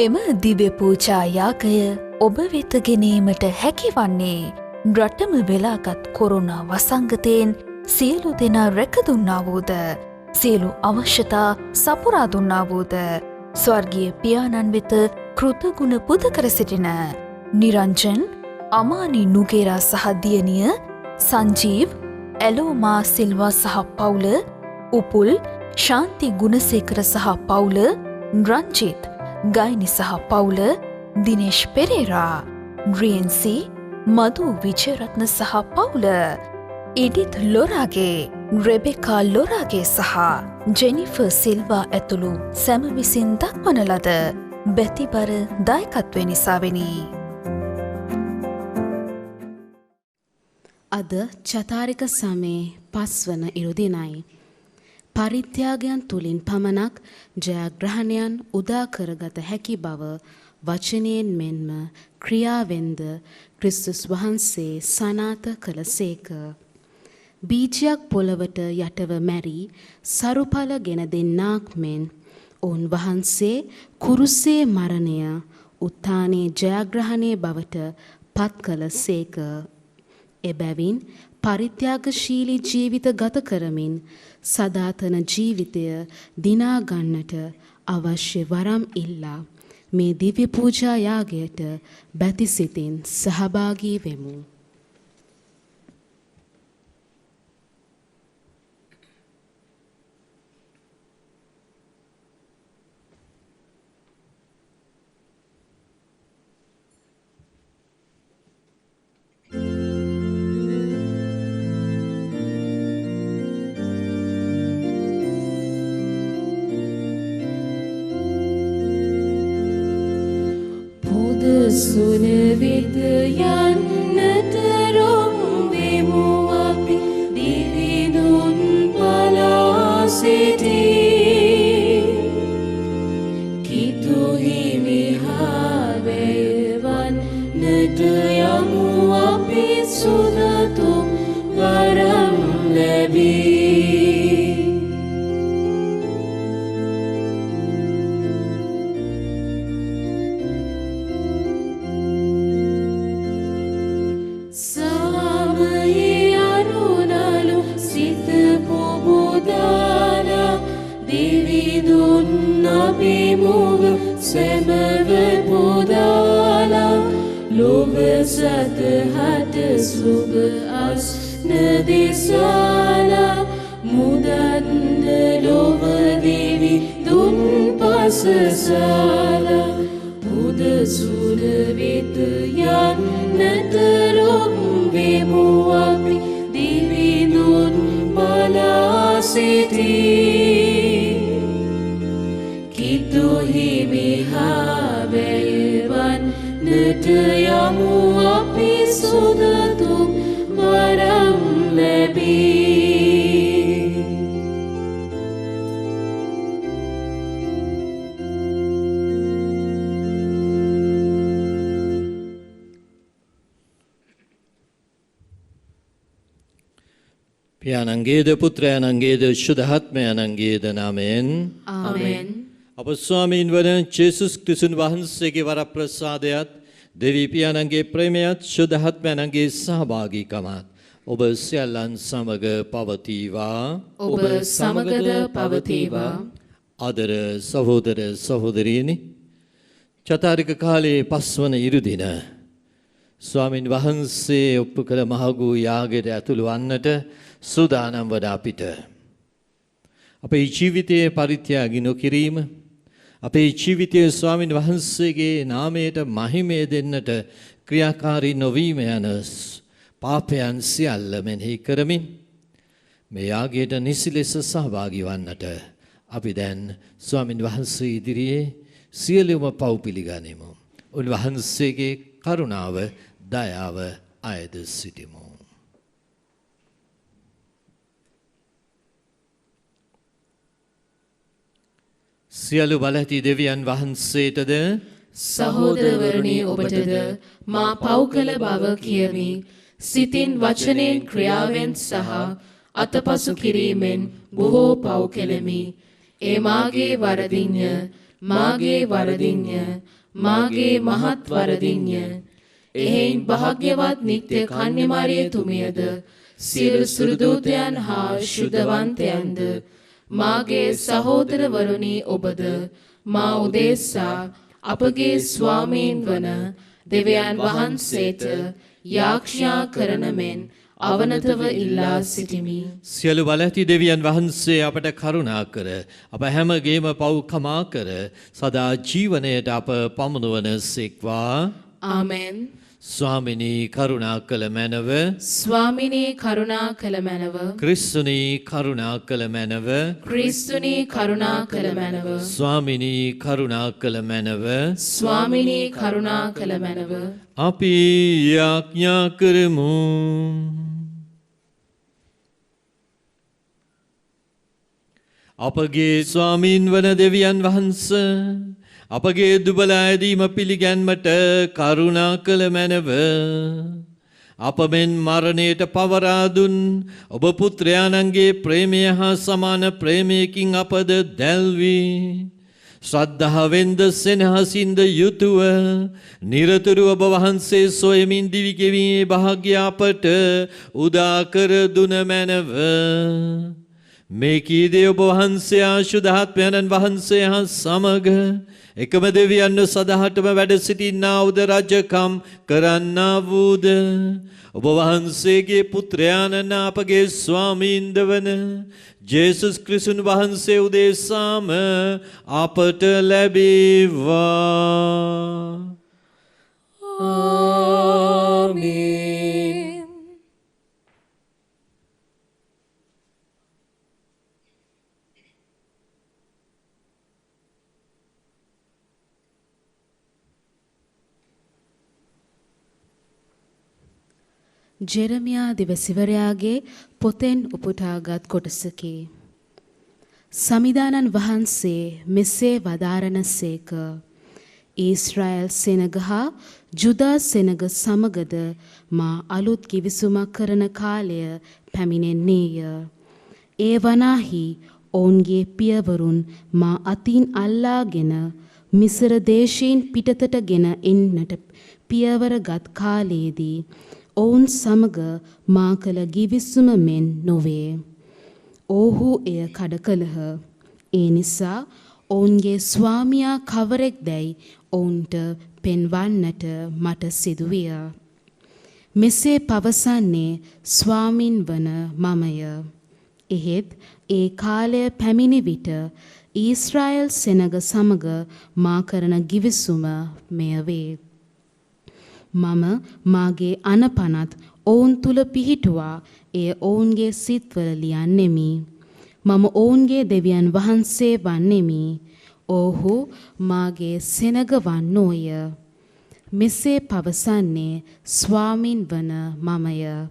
මෙම දිව්‍ය පූජා යාගය ඔබ වෙත ගෙනීමට හැකිවන්නේ රටම වෙලාගත් කොරෝනා වසංගතයෙන් සියලු දෙනා රැකදුන්නා වූද සියලු අවශ්‍යතා සපුරා දුන්නා වූද ස්වර්ගීය පියාණන් වෙත කෘතගුණ පුද කර සිටින නිරංජන් අමානි නුගේරා සහ දියණිය සංජීව් ඇලෝමා සිල්වා සහ පවුල උපුල් ශාන්ති ගුණසේකර සහ පවුල රංජිත් ගයිනි සහ පවුල දිනේෂ් පෙරේරා රියන්සි මදු විජයරත්න සහ පවුල ඉඩිත් ලොරාගේ රෙබෙකා ලොරාගේ සහ ජෙනිෆර් සිල්වා ඇතුළු සැම විසින් දක්වන ලද බැතිබර දායකත්වය නිසාවෙනි. අද චතාරික සමයේ 5 වන ඉරුදිනයි. පරිත්‍යාගයන් තුලින් පමණක් ජයග්‍රහණයන් උදා කරගත හැකි බව වචනයෙන් මෙන්ම ක්‍රියාවෙන්ද ක්‍රිස්තුස් වහන්සේ සනාථ කළසේක. බීජයක් පොළවට යටව මැරි සරුඵල ගෙන දෙන්නාක් මෙන් ඔවුන් වහන්සේ කුරුසේ මරණය උත්ථානයේ ජයග්‍රහණයේ බවට පත් කළසේක. එබැවින් පරිත්‍යාගශීලී ජීවිත ගත කරමින් සදාතන ජීවිතය දිනා ගන්නට අවශ්‍ය වරම් ඉල්ලා මේ දිව්‍ය පූජා යාගයට බැතිසිතින් සහභාගී වෙමු. සුනවිත යන්නට රොම්වෙමු අපි දිවිදුන් පලා සිටී. කිතුහිමි හාවයවන්නට යමු අපි සුදතුම් වරම් ලැබී. සැමව පොදාලා ලොව සතහට සුබ අස්නදිසාලා මුදන්න ලොව දෙවි දුන් පසසාලා පුද සුන වෙත යන්නට රොම්වෙමු අපි දිවිදුන් බලා සිටී. කිතුහිමි හාවයවන්නට යමු අපි සුදතුම් වරම් ලැබී. පියාණන්ගේද පුත්‍රයාණන්ගේද ශුද්ධාත්මයාණන්ගේද නාමයෙන් ආමෙන්. අප ස්වාමීන් වන ජේසුස් ක්‍රිස්තුන් වහන්සේගේ වරප්‍රසාදයත් දෙවි පියාණන්ගේ ප්‍රේමයත් ශුද්ධාත්මයාණන්ගේ සහභාගීකමත් ඔබ සියල්ලන් සමග පවතිවා. ඔබ සමගද පවතිවා. ආදර සහෝදර සහෝදරියනි, චතාරික කාලයේ 5 වන ඉරුදින ස්වාමීන් වහන්සේ ඔප්පු කළ මහඟු යාගයට ඇතුළු වන්නට සූදානම් වන අපිට අපේ ජීවිතයේ පරිත්‍යාගී නොකිරීම, අපේ ජීවිතයේ ස්වාමීන් වහන්සේගේ නාමයට මහිමය දෙන්නට ක්‍රියාකාරී නොවීම යන පාපයන් සියල්ල මෙනෙහි කරමින් මේ යාගයට නිසි ලෙස සහභාගී වන්නට අපි දැන් ස්වාමීන් වහන්සේ ඉදිරියේ සියලුම පව් පිළිගනිමු. උන්වහන්සේගේ කරුණාව දයාව අයද සිටිමු. සියලු බලැති දෙවියන් වහන්සේටද සහෝදරවරුනි ඔබටද මා පව් කළ බව කියමි. සිතින් වචනෙන් ක්‍රියාවෙන් සහ අතපසු කිරීමෙන් බොහෝ පව් කෙලෙමි. ඒ මාගේ වරදින්ය. මාගේ වරදින්ය මාගේ මහත් වරදින්ය එහෙයින් භාග්‍යවත් නිත්‍ය කන්‍යමාරිය තුමියද සියලු සුරදූතයන් හා ශුද්ධවන්තයන්ද මාගේ සහෝදරවරුනි ඔබද මා උදෙසා අපගේ ස්වාමීන් වන දෙවියන් වහන්සේට යාඥා කරන මෙන් අවනතව ඉල්ලා සිටිමි. සියලු බල ඇති දෙවියන් වහන්සේ අපට කරුණා කර අප හැමගේම පව් කමා කර සදා ජීවනයට අප පමුණුවන සේක්වා. ආමෙන්. ස්වාමිනී කරුණා කළ මැනව ස්වාමිනී කරුණා කළ මැනව ක්‍රිස්තුනී කරුණා කළ මැනව ක්‍රිස්තුනී කරුණා කළ මැනව ස්වාමිනී කරුණා කළ මැනව ස්වාමිනී කරුණා කළ මැනව අපි යාඥා කරමු. අපගේ ස්වාමීන් වන දෙවියන් වහන්ස අපගේ දුබල ඇදීම පිළිගැන්මට කරුණා කළ මැනව. අප මෙන් මරණයට පවරා දුන් ඔබ පුත්‍රයාණන්ගේ ප්‍රේමය හා සමාන ප්‍රේමයකින් අපද දැල්වී ශ්‍රද්ධාවෙන්ද සෙනෙහසින්ද යුතුව නිරතුරු ඔබ වහන්සේ සොයමින් දිවි ගෙවීමේ භාග්‍ය අපට උදා කර දුන මැනව. මේ කීදේ ඔබ වහන්සේ ආශුද්ධාත්මයන්න් වහන්සේ හා සමග එකම දෙවියන් සදහටම වැඩ සිටින්නා වූද රජකම් කරන්නා වූද ඔබ වහන්සේගේ පුත්‍රයාණන් අපගේ ස්වාමීන්ද වන ජේසුස් ක්‍රිස්තුන් වහන්සේ උදෙසාම අපට ලැබේවා. ආමේන්. ජෙරමියා දිවසිවරයාගේ පොතෙන් උපුටාගත් කොටසකි. සමිදානන් වහන්සේ මෙසේ වදාරනසේක. ඊශ්‍රායල් සෙනග හා ජුදා සෙනග සමගද මා අලුත් කිවිසුමක් කරන කාලය පැමිණෙන්නේය. ඒ වනාහි ඔවුන්ගේ පියවරුන් මා අතින් අල්ලාගෙන මිසර දේශයෙන් පිටතට ගෙන එන්නට පියවරගත් කාලයේදී ඔවුන් සමග මා කළ ගිවිසුම මෙන් නොවේ. ඔවුහු එය කඩ කළහ. ඒ නිසා ඔවුන්ගේ ස්වාමියා කවරෙක් දැයි ඔවුන්ට පෙන්වන්නට මට සිදුවිය. මෙසේ පවසන්නේ ස්වාමින් වන මමය. එහෙත් ඒ කාලය පැමිණි විට ඊශ්‍රායල් සෙනග සමග මා කරන ගිවිසුම මෙය වේ. මම මාගේ අනපනත් ඔවුන් තුල පිහිටුවා එය ඔවුන්ගේ සිත්වල ලියන්නෙමි. මම ඔවුන්ගේ දෙවියන් වහන්සේ වන්නෙමි. ඔවුහු මාගේ සෙනග වන්නෝය. මෙසේ පවසන්නේ ස්වාමින් වන මමය.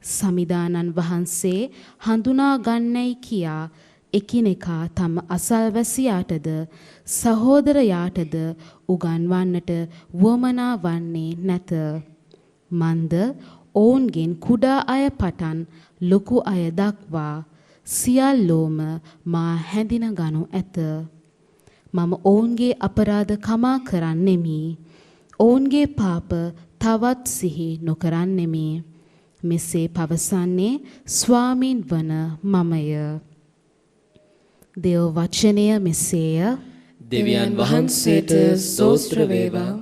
සමිදානන් වහන්සේ හඳුනා ගන්නයි කියා එකිනෙකා තම අසල්වැසියාටද සහෝදරයාටද උගන්වන්නට වුවමනා වන්නේ නැත. මන්ද ඔවුන්ගෙන් කුඩා අය පටන් ලොකු අය දක්වා සියල්ලෝම මා හැඳින ගනු ඇත. මම ඔවුන්ගේ අපරාධ කමා කරන්නෙමි. ඔවුන්ගේ පාප තවත් සිහි නොකරන්නෙමි. මෙසේ පවසන්නේ ස්වාමින් වන මමය. දේව වචනය මෙසේය. දෙවියන් වහන්සේට ස්තෝත්‍ර වේවා.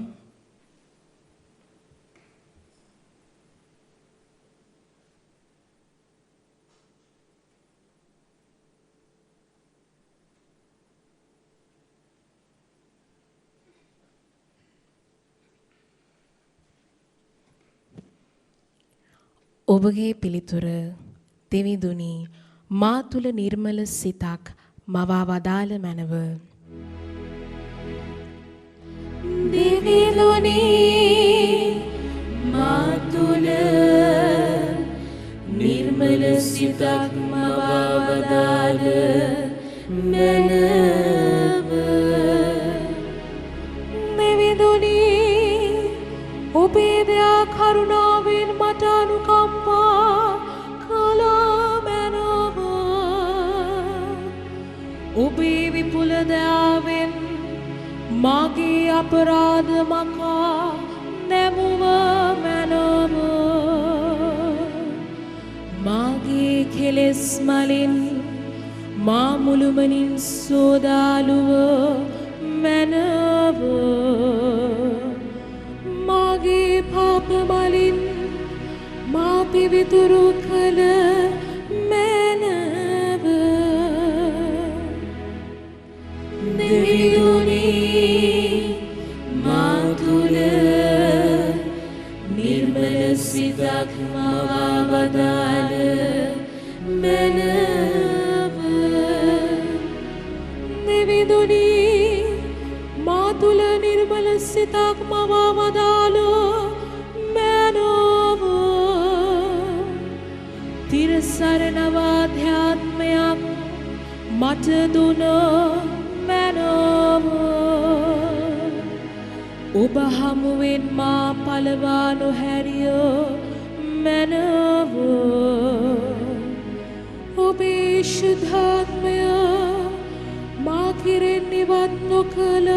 ඔබගේ පිළිතුර දෙවිඳුනි මා තුල නිර්මල සිතක් මවා වදාළ මැනව. දෙවිඳුනි මා තුල නිර්මල සිතක් මවා වදාළ මැනව. දෙවිඳුනි ඔබේ දයා කරුණාවෙන් මට අනුකම්පා කළ මැනව. ඔබේ විපුල දයාවෙන් අපරාධ මකා නැමුව මැනව මාගේ කෙලෙස් මලින් මා මුළුමනින් සෝදාලුව මැනව මාගේ පාප මලින් මා පිවිතුරු කළ මැනව දෙවියනි මා තුළ නිර්මල සිතක් මවා වදාළ මැනව දෙවියනි මා තුළ නිර්මල සිතක් මවා වදාළ මැනව තිරසරණව ආධ්‍යාත්මයක් මට දුන මැනව ඔබ හමුවෙන් මා පලවා නොහැරිය මැනව ඔබේ ශුද්ධාත්මය මා කෙරෙන් ඉවත් නොකළ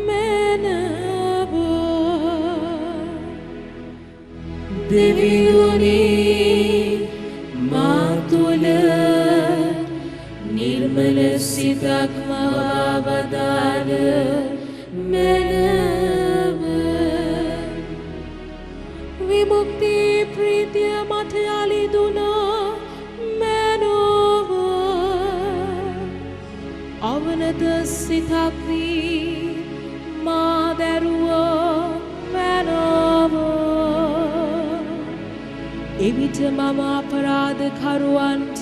මැනව දෙවියනි මා තුළ නිර්මල සිතක් මවා වදාළ මැනව විමුක්ති ප්‍රීතිය මට යලි දුන මැනව අවනත සිතක් වී මා දැරුව මැනව එවිට මම අපරාධකරුවන්ට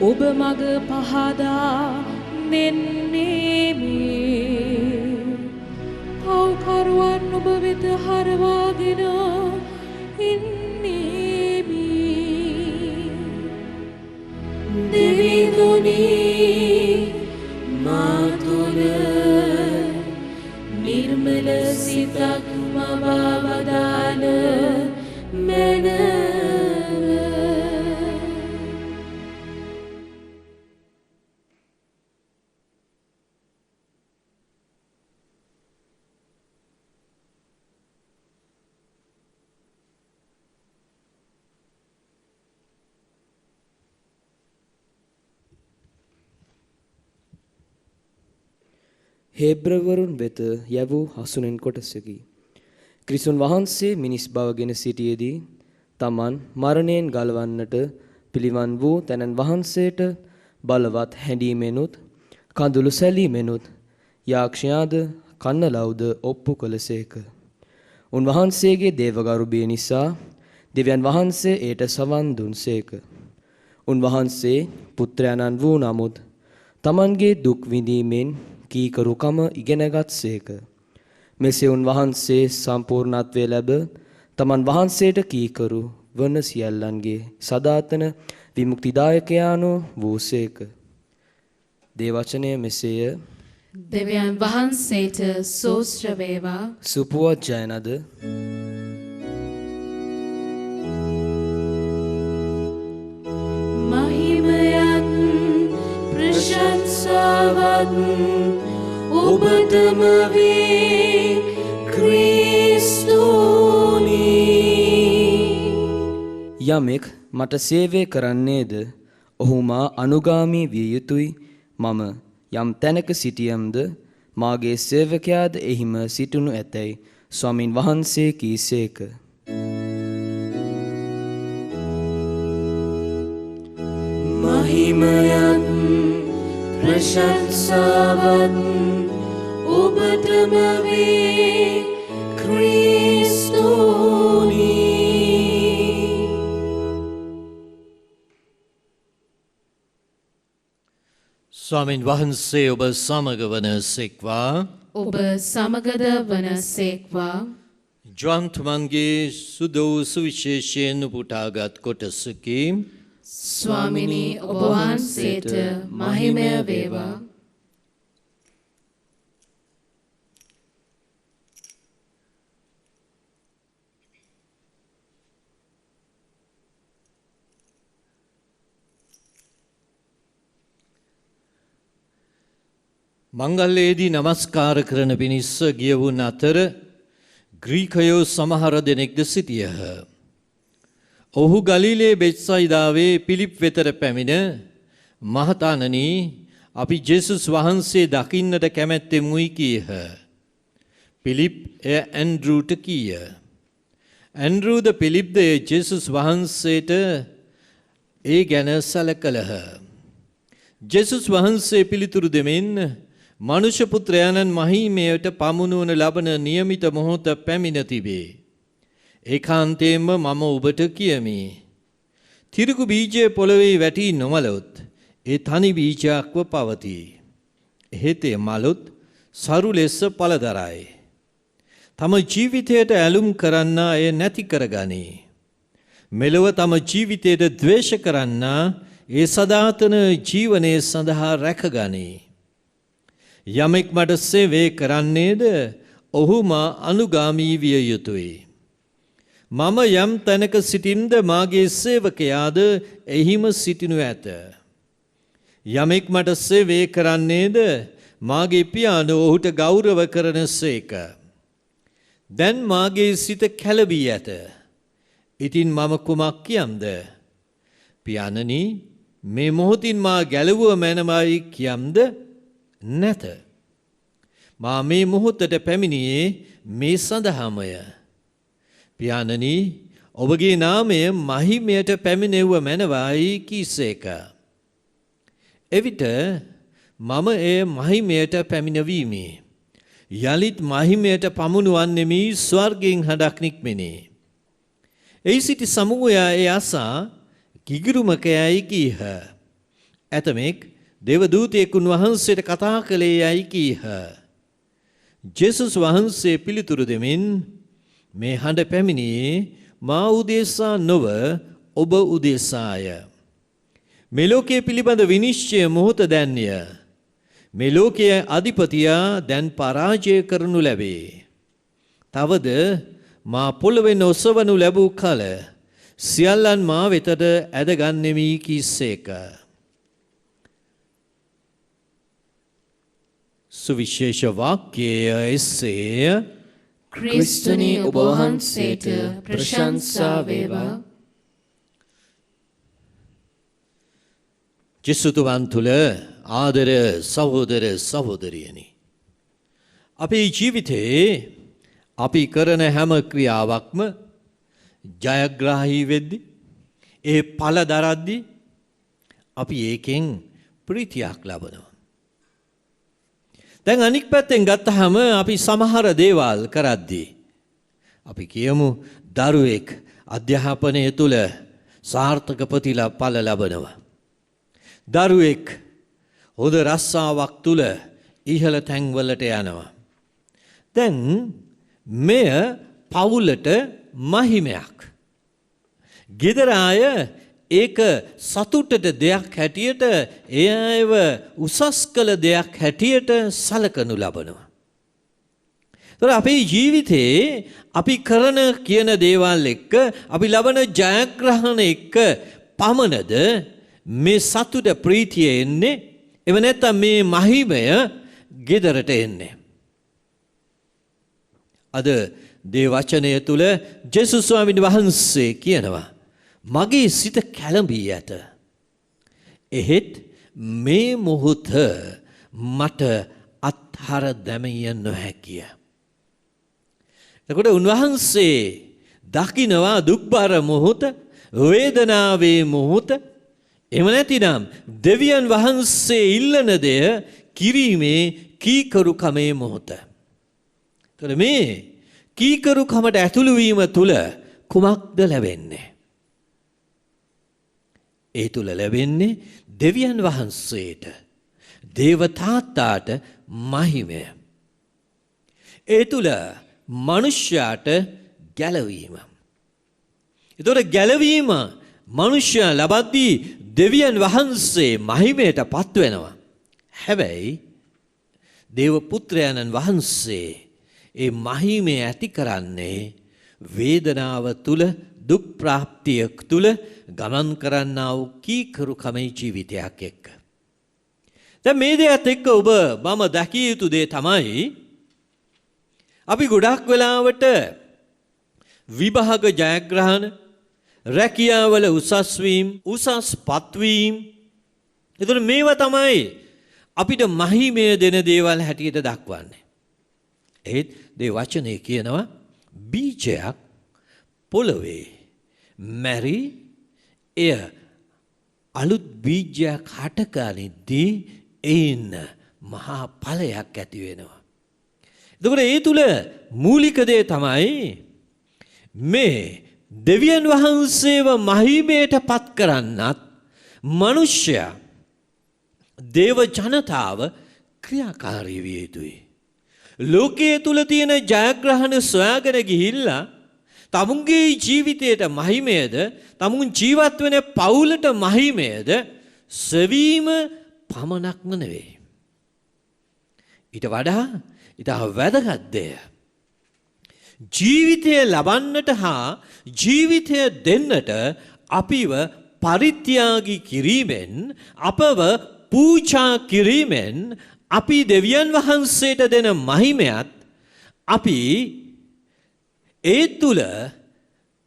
ඔබ මග පහදා දෙන්නේමි පව්කරුවන් ඔබ වෙත හරවාගෙන ඉන්නේමි දෙවියනි මා තුළ නිර්මල සිතක් මවා වදාළ මැනව හේබ්‍රවරුන් වෙත යැවූ හසුනෙන් කොටසකි. ක්‍රිස්තුන් වහන්සේ මිනිස් බවගෙන සිටියේදී තමන් මරණයෙන් ගලවන්නට පිළිවන් වූ තැනන් වහන්සේට බලවත් හැඬීමෙනුත් කඳුළු සැලීමෙනුත් යාක්ෂයාද කන්නලව්ද ඔප්පු කළසේක. උන්වහන්සේගේ දේවගරුබිය නිසා දෙවියන් වහන්සේ එයට සවන් දුන්සේක. උන්වහන්සේ පුත්‍රයාණන් වූ නමුත් තමන්ගේ දුක් විඳීමෙන් කීකරුකම ඉගෙනගත්සේක. මෙසේ උන්වහන්සේ සම්පූර්ණත්වය ලැබ තමන් වහන්සේට කීකරු වන සියල්ලන්ගේ සදාතන විමුක්තිදායකයාණෝ වූසේක. දේවචනය මෙසේය. දෙවියන් වහන්සේට සෝස්ත්‍ර වේවා. සුපුවත් ජයනද මහිමයත් ප්‍රශංසාවත් ඔබටම වේ ක්‍රිස්තුනි. යමෙක් මට සේවය කරන්නේද ඔහු මා අනුගාමී විය යුතුයි. මම යම් තැනක සිටියම්ද මාගේ සේවකයාද එහිම සිටිනු ඇතැයි ස්වාමින් වහන්සේ කීසේක. මහිමයත් ප්‍රශංසාවත් ඔබටම වේ ක්‍රිස්තුනි. ස්වාමින් වහන්සේ ඔබ සමග වන සෙක්වා. ඔබ සමගද වන සේක්වා. ජොන්තුමන්ගේ සුදෝ සුවිශේෂයෙන් උපුටාගත් කොටසකි. ස්වාමිනී ඔබ වහන්සේට මහිමය වේවා. මංගල්‍යයේදී නමස්කාර කරන පිණිස ගියවුන් අතර ග්‍රීකයෝ සමහර දෙනෙක්ද සිටියහ. ඔහු ගලිලේ බෙත්සයිදාවේ පිලිප් වෙතට පැමිණ මහතාණනි අපි ජේසුස් වහන්සේ දකින්නට කැමැත්තෙමුයි කීහ. පිලිප් එය ඇන්ඩ්‍රූට කීය. ඇන්ඩ්‍රූද පිලිප්ද ජේසුස් වහන්සේට ඒ ගැන සැලකලහ. ජේසුස් වහන්සේ පිළිතුරු දෙමින් මනුෂ්‍ය පුත්‍රයාණන් මහීමයට පමුණුවන ලබන නියමිත මොහොත පැමිණ තිබේ. ඒකාන්තයෙන්ම මම ඔබට කියමි. තිරිඟු බීජය පොළවේ වැටි නොමලොත් ඒ තනි බීජයක්ව පවතී. එහෙත් ඒ මලොත් සරු ලෙස පළදරයි. තම ජීවිතයට ඇලුම් කරන්නා එය නැති කරගනී. මෙලොව තම ජීවිතයට ද්වේෂ කරන්නා ඒ සදාතන ජීවනයේ සඳහා රැකගනී. යමෙක් මට සේවය කරන්නේද ඔහු මා අනුගාමී විය යුතුය. මම යම් තැනක සිටින්ද මාගේ සේවකයාද එහිම සිටිනු ඇත. යමෙක් මට සේවය කරන්නේද මාගේ පියාණෝ ඔහුට ගෞරව කරන සේක. දැන් මාගේ සිත කැළඹී ඇත. ඉතින් මම කුමක් කියම්ද? පියාණනි මේ මොහොතින් මා ගැලවුව මැනවයි කියම්ද? නැත. මා මේ මොහොතට පැමිණියේ මේ සඳහාමය. පියාණනි ඔබගේ නාමය මහිමයට පැමිණෙව්ව මැනවයි කීසේක. එවිට මම එය මහිමයට පැමිණවීමි. යලිත් මහිමයට පමුණුවන්නෙමි ස්වර්ගයෙන් හඬක් නික්මෙනි. එහි සිටි සමූහයා ඒ අසා කිගිරුමකයයි කීහ. ඇතමෙක් දේවදූතයෙකුන් වහන්සේට කතා කළේ යයි කීහ. ජේසුස් වහන්සේ පිළිතුරු දෙමින් මේ හඬ පැමිණියේ මා උදෙසා නොව ඔබ උදෙසාය. මේ ලෝකයේ පිළිබඳ විනිශ්චය මොහොත දැන්ය. මේ ලෝකයේ අධිපතියා දැන් පරාජය කරනු ලැබේ. තවද මා පොළොවෙන් ඔසවනු ලැබූ කල සියල්ලන් මා වෙතට ඇදගන්නෙමි කීසේක. සුවිශේෂ වාක්‍යය එසේය. ක්‍රිස්තුනි ඔබ වහන්සේට ප්‍රශංසා වේවා. ජෙසුතුමන් තුළ ආදර සහෝදර සහෝදරියනි. අපේ ජීවිතයේ අපි කරන හැම ක්‍රියාවක්ම ජයග්‍රාහී වෙද්දි ඒ ඵල දරද්දි අපි ඒකෙන් ප්‍රීතියක් ලබනවා. දැන් අනික් පැත්තෙන් ගත්තහම අපි සමහර දේවල් කරද්දී අපි කියමු දරුවෙක් අධ්‍යාපනය තුළ සාර්ථක ප්‍රතිඵල ලබනවා. දරුවෙක් හොඳ රස්සාවක් තුළ ඉහළ තැන්වලට යනවා. දැන් මෙය පවුලට මහිමයක්. ගෙදර අය ඒක සතුටට දෙයක් හැටියට ඒ අයව උසස් කළ දෙයක් හැටියට සලකනු ලබනවා. ඒතර අපේ ජීවිතේ අපි කරන කියන දේවල් එක්ක අපි ලබන ජයග්‍රහණ එක්ක පමණද මේ සතුට ප්‍රීතිය එන්නේ? එව නැත්නම් මේ මහිමය ගෙදරට එන්නේ? අද දේ වචනය තුල ජේසුස් ස්වාමීන් වහන්සේ කියනවා මගේ සිත කැළඹී ඇත. එහෙත් මේ මොහොත මට අත්හර දැමිය නොහැකිය. එතකොට උන්වහන්සේ දකිනවා දුක්බර මොහොත, වේදනාවේ මොහොත. එහෙම නැතිනම් දෙවියන් වහන්සේ ඉල්ලන දෙය කිරීමේ කීකරුකමේ මොහොත. එතකොට මේ කීකරුකමට ඇතුළු වීම තුල කුමක්ද ලැබෙන්නේ? ඒ තුල ලැබෙන්නේ දෙවියන් වහන්සේට, දේවතාත්තාට මහිමය. ඒ තුල මනුෂ්‍යයාට ගැලවීම. ඒතොර ගැලවීම මනුෂ්‍යයා ලබද්දී දෙවියන් වහන්සේ මහිමයට පත් වෙනවා. හැබැයි දේව පුත්‍රයන්න් වහන්සේ ඒ මහිමය ඇති කරන්නේ වේදනාව තුල, දුක් ප්‍රාප්තියක් තුල ගමන් කරන්නා වූ කීකරුකමේ ජීවිතයක් එක්ක. දැන් මේ දෙයත් එක්ක ඔබ මම දැකිය යුතු දේ තමයි අපි ගොඩක් වෙලාවට විභාග ජයග්‍රහණ රැකියාවල උසස් වීම උසස් පත්වීම එතකොට මේවා තමයි අපිට මහිමය දෙන දේවල් හැටියට දක්වන්නේ. ඒත් දේ වචනේ කියනවා බීජයක් පොළවේ මැරි එය අලුත් බීජයක් හටගනිද්දී එයින් මහා ඵලයක් ඇති වෙනවා. එතකොට ඒ තුල මූලික දේ තමයි මේ දෙවියන් වහන්සේව මහිමයට පත් කරන්නත් මනුෂ්‍යයා දේව ජනතාව ක්‍රියාකාරී විය යුතුයි. ලෝකයේ තුල තියෙන ජයග්‍රහණ සොයාගෙන ගිහිල්ලා තමුන්ගේ ජීවිතයට මහිමයද තමුන් ජීවත් වෙන පවුලට මහිමයද සෙවීම පමණක්ම නෙවෙයි. ඊට වඩා ඊට වැදගත් දෙය ජීවිතය ලබන්නට හා ජීවිතය දෙන්නට අපිව පරිත්‍යාගී කිරීමෙන් අපව පූජා කිරීමෙන් අපි දෙවියන් වහන්සේට දෙන මහිමයත් අපි ඒ තුල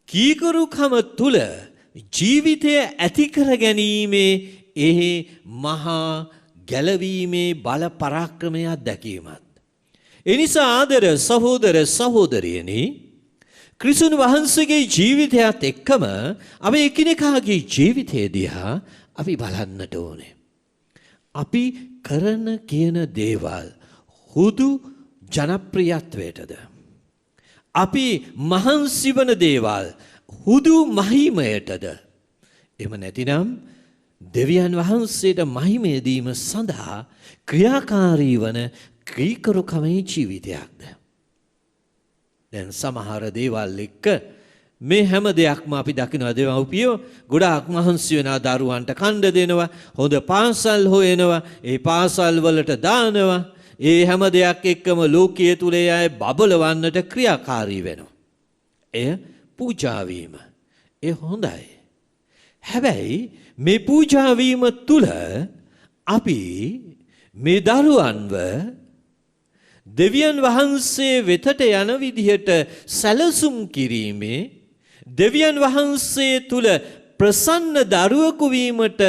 කීකරුකම තුල ජීවිතය ඇති කර ගැනීමේ ඒ මහා ගැලවීමේ බල පරාක්‍රමයක් දැකීමත්. එනිසා ආදර සහෝදර සහෝදරියනි ක්‍රිස්තුන් වහන්සේගේ ජීවිතයත් එක්කම අපි එකිනෙකාගේ ජීවිතය දිහා අපි බලන්නට ඕනේ. අපි කරන කියන දේවල් හුදු ජනප්‍රියත්වයටද අපි මහන්සි වන දේවල් හුදු මහිමයටද එහෙම නැතිනම් දෙවියන් වහන්සේට මහිමය දීම සඳහා ක්‍රියාකාරී වන කීකරුකමේ ජීවිතයක්ද. දැන් සමහර දේවල් එක්ක මේ හැම දෙයක්ම අපි දකිනවා දෙමව්පියෝ ගොඩාක් මහන්සි වෙනා දරුවන්ට කණ්ඩ දෙනවා හොඳ පාසල් හොයනවා ඒ පාසල් වලට දානවා ඒ හැම දෙයක් එක්කම ලෝකයේ තුල අය බබලවන්නට ක්‍රියාකාරී වෙනවා. එය පූජා වීම. ඒ හොඳයි. හැබැයි මේ පූජා වීම තුල අපි මේ දරුවන්ව දෙවියන් වහන්සේ වෙතට යන විදිහට සැලසුම් කිරීමේ දෙවියන් වහන්සේ තුල ප්‍රසන්න දරුවෙකු වීමට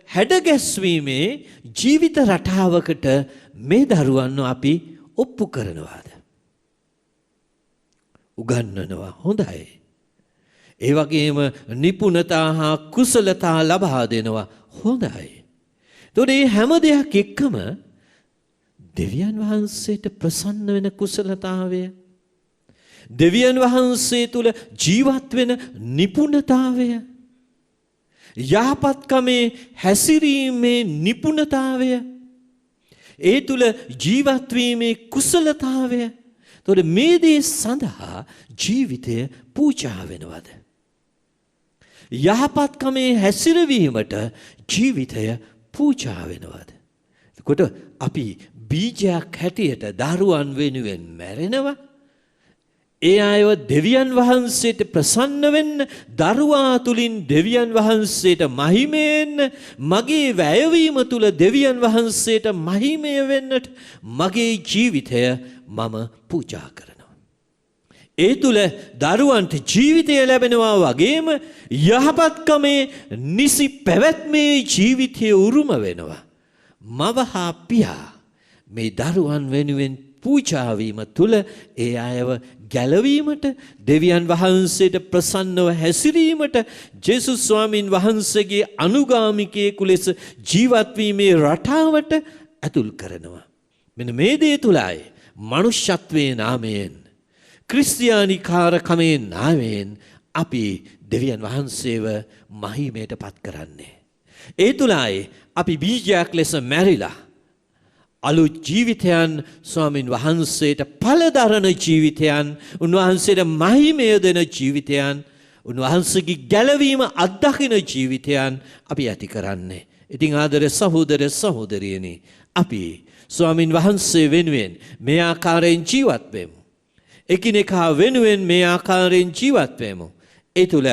හැඩගැස්වීමේ ජීවිත රටාවකට මේ දරුවන්ව අපි ඔප්පු කරනවාද? උගන්වනවා හොඳයි. ඒ වගේම නිපුණතා හා කුසලතා ලබා දෙනවා හොඳයි. එතකොට මේ හැම දෙයක් එක්කම දෙවියන් වහන්සේට ප්‍රසන්න වෙන කුසලතාවය දෙවියන් වහන්සේ තුල ජීවත් වෙන නිපුණතාවය යහපත්කමේ හැසිරීමේ නිපුණතාවය ඒ තුල ජීවත් වීමේ කුසලතාවය එතකොට මේ දේ සඳහා ජීවිතය පූජා වෙනවද යහපත්කමේ හැසිරවීමට ජීවිතය පූජා වෙනවද එතකොට අපි බීජයක් හැටියට දරුවන් වෙනුවෙන් මැරෙනවා ඒ අයව දෙවියන් වහන්සේට ප්‍රසන්න වෙන්න දරුවා තුලින් දෙවියන් වහන්සේට මහිමයෙන් මගේ වැයවීම තුල දෙවියන් වහන්සේට මහිමය වෙන්නට මගේ ජීවිතය මම පූජා කරනවා. ඒ තුල දරුවන්ට ජීවිතය ලැබෙනවා වගේම යහපත්කමේ නිසි පැවැත්මේ ජීවිතය උරුම වෙනවා. මව හා පියා මේ දරුවන් වෙනුවෙන් පූජා වීම තුල ඒ අයව ගැලවීමට දෙවියන් වහන්සේට ප්‍රසන්නව හැසිරීමට ජේසුස් ස්වාමින් වහන්සේගේ අනුගාමිකයෙකු ලෙස ජීවත් වීමේ රටාවට ඇතුල් කරනවා. මෙන්න මේ දේ තුලයි මනුෂ්‍යත්වයේ නාමයෙන් ක්‍රිස්තියානිකාරකමේ නාමයෙන් අපි දෙවියන් වහන්සේව මහිමයට පත් කරන්නේ. ඒ තුලයි අපි බීජයක් ලෙස මැරිලා අලුත් ජීවිතයන් ස්වාමින් වහන්සේට පළදරන ජීවිතයන් උන්වහන්සේට මහිමය දෙන ජීවිතයන් උන්වහන්සේගේ ගැලවීම අත්දකින ජීවිතයන් අපි ඇති කරන්නේ. ඉතින් ආදර සහෝදර සහෝදරියනි අපි ස්වාමින් වහන්සේ වෙනුවෙන් මේ ආකාරයෙන් ජීවත් වෙමු. එකිනෙකා වෙනුවෙන් මේ ආකාරයෙන් ජීවත් වෙමු. ඒ තුල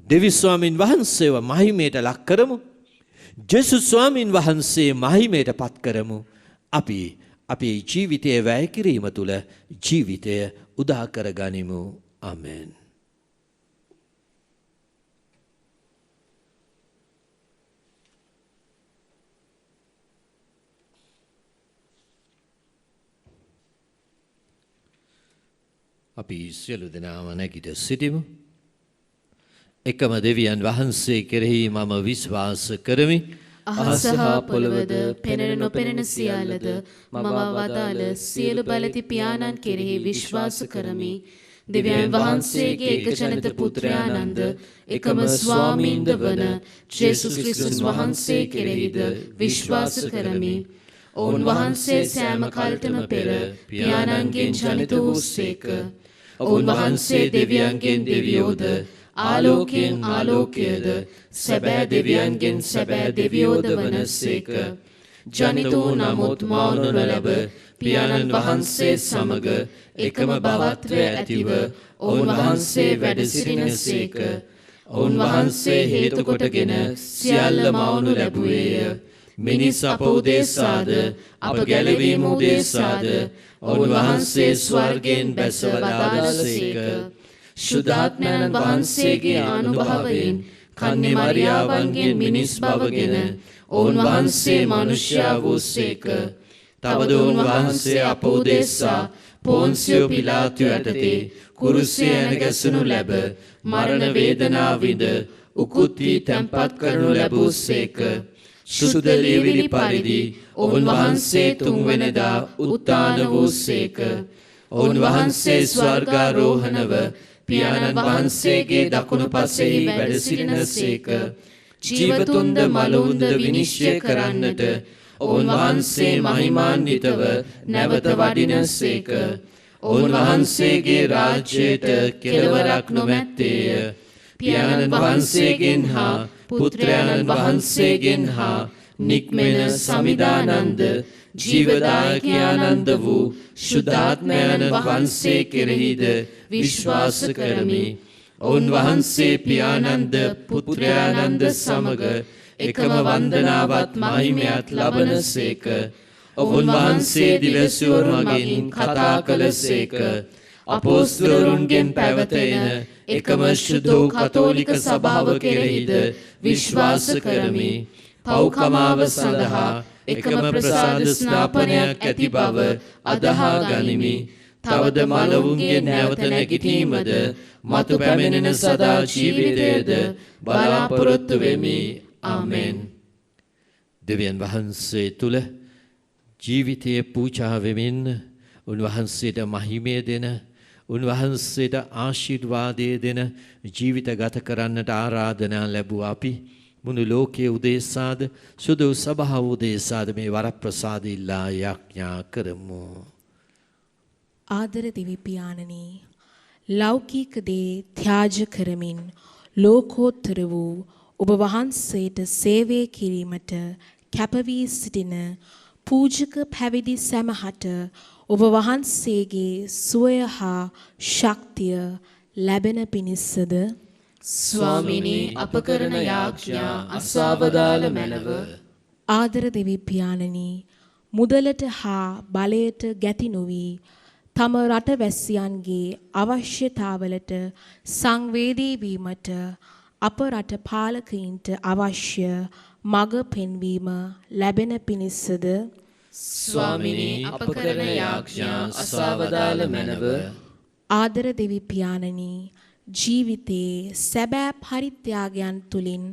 දෙවි ස්වාමින් වහන්සේව මහිමයට ලක් කරමු. ජේසුස් ස්වාමින් වහන්සේ මහිමයට පත් කරමු. අපි අපේ ජීවිතය වැය කිරීම තුළ ජීවිතය උදා කරගනිමු. ආමෙන්. අපි සියලු දෙනාම නැගිට සිටිමු. එකම දෙවියන් වහන්සේ කෙරෙහි මම විශ්වාස කරමි. අහස හා පොළවද පෙනෙන නොපෙනෙන සියල්ලද මම වදාළ සියලු බලති පියාණන් කෙරෙහි විශ්වාස කරමි. දෙවියන් වහන්සේගේ එකජනිත පුත්‍රයාණන්ද එකම ස්වාමීන්ද වන ජේසුස් ක්‍රිස්තුස් වහන්සේ කෙරෙහිද විශ්වාස කරමි. ඔවුන් වහන්සේ සෑම කල්ටම පෙර පියාණන්ගෙන් ජනිත වූසේක. ඔවුන් වහන්සේ දෙවියන්ගෙන් දෙවියෝද ආලෝකයෙන් ආලෝකයද සැබෑ දෙවියන්ගෙන් සැබෑ දෙවියෝද වනසේක. ජනිත වූ නමුත් මවුන නොලැබ පියාණන් වහන්සේ සමග එකම භවත්වය ඇතිව ඔවුන් වහන්සේ වැඩ සිටිනසේක. ඔවුන් වහන්සේ හේතු කොටගෙන සියල්ල මවුනු ලැබුවේය. මිනිස් අප උදෙසාද අප ගැලවීම උදෙසාද ඔවුන් වහන්සේ ස්වර්ගයෙන් බැස වදාළසේක. ශුද්ධාත්මයන් වහන්සේගේ අනුභවයෙන් කන්නේ මරියාවන්ගෙන් මිනිස් බවගෙන ඔවුන් වහන්සේ මනුෂ්‍යයා වූසේක. තවද ඔවුන් වහන්සේ අප උදෙසා පොන්සියෝ පිලාතු යටතේ කුරුසියේ ඇනගැසුණු ලැබ මරණ වේදනාව විඳ උකුත් වී තැන්පත් කරනු ලැබූසේක. සුද්ධ ලියවිලි පරිදි ඔවුන් වහන්සේ තුන්වෙනිදා උත්ථාන වූසේක. ඔවුන් වහන්සේ ස්වර්ගාරෝහණව පියාණන් වහන්සේගේ දකුණු පසෙහි වැඩ සිටිනසේක. ජීවතුන්ද මලවුන්ද විනිශ්චය කරන්නට ඔවුන් වහන්සේ මහිමාන්විතව නැවත වඩිනසේක. ඔවුන් වහන්සේගේ රාජ්‍යයට කෙළවරක් නොමැත්තේය. පියාණන් වහන්සේගෙන් හා පුත්‍රයාණන් වහන්සේගෙන් හා නික්මෙන සමිදානන්ද ජීවදායකයානන්ද වූ ශුද්ධාත්මයන් වහන්සේ කෙරෙහිද විශ්වාස කරමි. ඔවුන් වහන්සේ පියාණන්ද පුත්‍රයාණන්ද සමග එකම වන්දනාවත් මහිමයත් ලබනසේක. ඔවුන් වහන්සේ දිවැසිවරු මගින් කතා කළසේක. අපෝස්තලවරුන්ගෙන් පැවතෙන එකම ශුද්ධ කතෝලික සභාව කෙරෙහිද විශ්වාස කරමි. පව්කමාව සඳහා එකම ප්‍රසාද ස්නාපනයක් ඇති බව අදහා ගනිමි. තවද මලවුන්ගේ නැවත නැගිටීමද මතු පැමිණෙන සදා ජීවිතයද බලාපොරොත්තු වෙමි. ආමෙන්. දෙවියන් වහන්සේ තුල ජීවිතයේ පූජා වෙමින් උන්වහන්සේට මහිමය දෙන උන්වහන්සේට ආශිර්වාදය දෙන ජීවිත ගත කරන්නට ආරාධනා ලැබුව අපි මුළු ලෝකයේ උදෙසාද සුදු සභාව උදෙසාද මේ වරප්‍රසාද ඉල්ලා යාඥා කරමු. ආදර දෙවි පියාණනි, ලෞකික දේ ත්‍යාජ කරමින් ලෝකෝත්තර වූ ඔබ වහන්සේට සේවය කිරීමට කැපවී සිටින පූජක පැවිදි සැමහට ඔබ වහන්සේගේ සුවය හා ශක්තිය ලැබෙන පිණිසද ස්වාමිනී අප කරන යාඥා අසවදාල මැනව. ආදර දෙවි පියාණනි, මුදලට හා බලයට ගැති නොවි තම රටවැසියන්ගේ අවශ්‍යතාවලට සංවේදී වීමට අප රට පාලකයින්ට අවශ්‍ය මඟ පෙන්වීම ලැබෙන පිණිසද ස්වාමිනී අප කරන යාඥා අසවදාල මැනව. ආදර දෙවි පියාණනි, ජීවිතයේ සැබෑ පරිත්‍යාගයන් තුලින්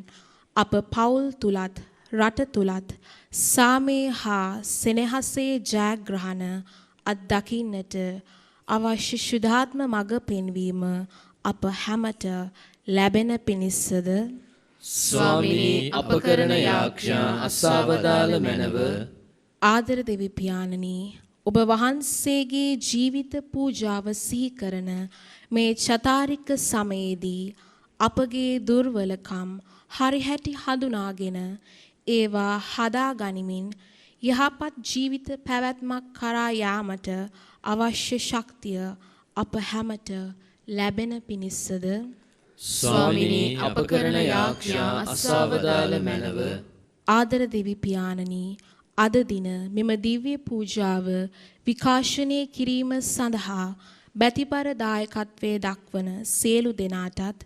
අප පවුල් තුලත් රට තුලත් සාමයේ හා සෙනෙහසේ ජයග්‍රහණ අත්දකින්නට අවශ්‍ය ශුද්ධාත්ම මඟ පෙන්වීම අප හැමට ලැබෙන පිණිසද ස්වාමිනී අප කරන යාඥා අසවදාල මැනව. ආදර දෙවි පියාණනි, ඔබ වහන්සේගේ ජීවිත පූජාව සිහි කරන මේ චතාරික සමයේදී අපගේ දුර්වලකම් හරිහැටි හඳුනාගෙන ඒවා හදා ගනිමින් යහපත් ජීවිත පැවැත්මක් කරා යාමට අවශ්‍ය ශක්තිය අප හැමට ලැබෙන පිණිසද ස්වාමිනී අප කරන යාඥා අසවදාල මැනව. ආදර දෙවි පියාණනි, අද දින මෙම දිව්‍ය පූජාව විකාශනය කිරීම සඳහා බැතිබර දායකත්වයේ දක්වන සියලු දෙනාටත්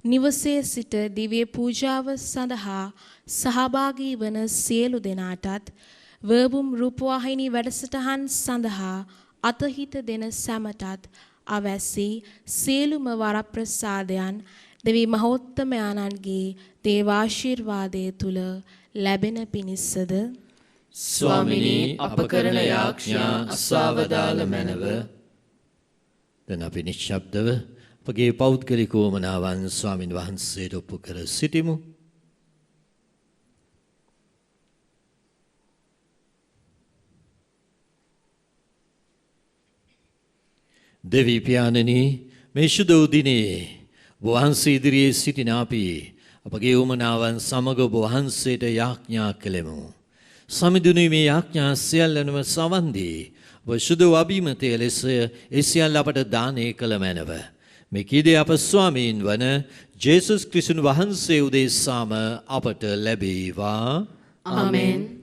නිවසේ සිට දිව්‍ය පූජාව සඳහා සහභාගී වන සියලු දෙනාටත් වර්බුම් රූපවාහිනී වැඩසටහන් සඳහා අතහිත දෙන සැමටත් අවැසි සියලුම වරප්‍රසාදයන් දෙවි මහෝත්තමයාණන්ගේ දේවාශිර්වාදය තුල ලැබෙන පිණිසද ස්වාමිනී අප කරන යාඥා අසාවදාල මැනව. දැන් අපි නිශ්ශබ්දව අපගේ පෞද්ගලික උවමනාවන් ස්වාමින් වහන්සේට ඔප්පු කර සිටිමු. දෙවි පියාණනි, මේ ශුද්ධ උදිනේ වහන්සේ ඉදිරියේ සිටින අපි අපගේ උවමනාවන් සමග ඔබ වහන්සේට යාඥා කළෙමු. සමිඳුනි, මේ යාඥා සියල්ලනම සවන් දී ඔබ ශුද්ධ අභිමතය ලෙස ඒ සියල්ල අපට දානය කළ මැනව. මේ කීදේ අප ස්වාමීන් වන ජේසුස් ක්‍රිස්තුන් වහන්සේ උදෙසාම අපට ලැබේවා. ආමෙන්.